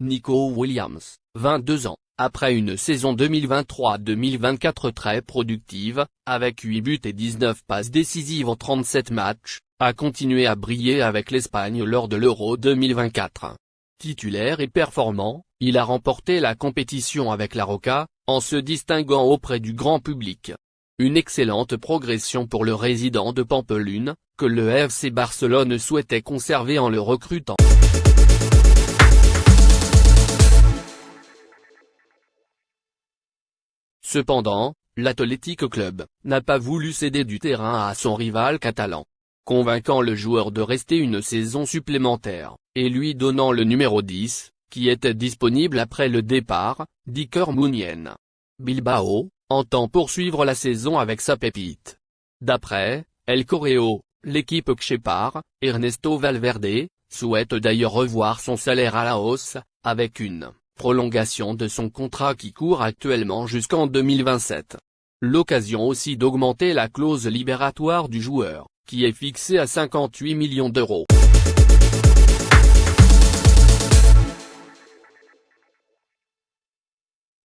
Nico Williams, 22 ans, après une saison 2023-2024 très productive, avec 8 buts et 19 passes décisives en 37 matchs, a continué à briller avec l'Espagne lors de l'Euro 2024. Titulaire et performant, il a remporté la compétition avec la Roca, en se distinguant auprès du grand public. Une excellente progression pour le résident de Pampelune, que le FC Barcelone souhaitait conserver en le recrutant. Cependant, l'Athletic Club n'a pas voulu céder du terrain à son rival catalan, convainquant le joueur de rester une saison supplémentaire, et lui donnant le numéro 10, qui était disponible après le départ d'Iker Muniain. Bilbao entend poursuivre la saison avec sa pépite. D'après El Correo, l'équipe Xhepar, Ernesto Valverde, souhaite d'ailleurs revoir son salaire à la hausse, avec une prolongation de son contrat qui court actuellement jusqu'en 2027. L'occasion aussi d'augmenter la clause libératoire du joueur, qui est fixée à 58 millions d'euros.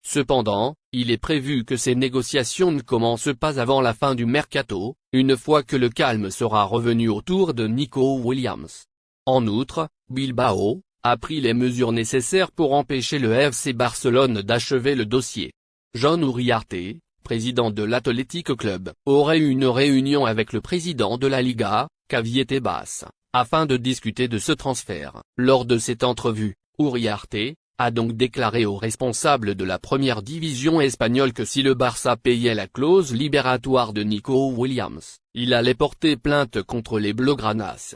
Cependant, il est prévu que ces négociations ne commencent pas avant la fin du mercato, une fois que le calme sera revenu autour de Nico Williams. En outre, Bilbao a pris les mesures nécessaires pour empêcher le FC Barcelone d'achever le dossier. Jon Uriarte, président de l'Athletic Club, aurait eu une réunion avec le président de la Liga, Javier Tebas, afin de discuter de ce transfert. Lors de cette entrevue, Uriarte a donc déclaré aux responsables de la première division espagnole que si le Barça payait la clause libératoire de Nico Williams, il allait porter plainte contre les Blaugranas.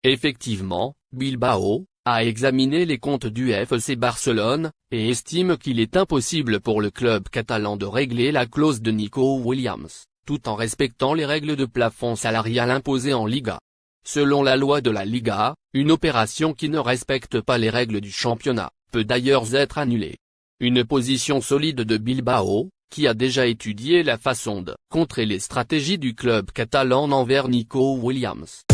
Effectivement, Bilbao a examiné les comptes du FC Barcelone, et estime qu'il est impossible pour le club catalan de régler la clause de Nico Williams, tout en respectant les règles de plafond salarial imposées en Liga. Selon la loi de la Liga, une opération qui ne respecte pas les règles du championnat peut d'ailleurs être annulée. Une position solide de Bilbao, qui a déjà étudié la façon de contrer les stratégies du club catalan envers Nico Williams.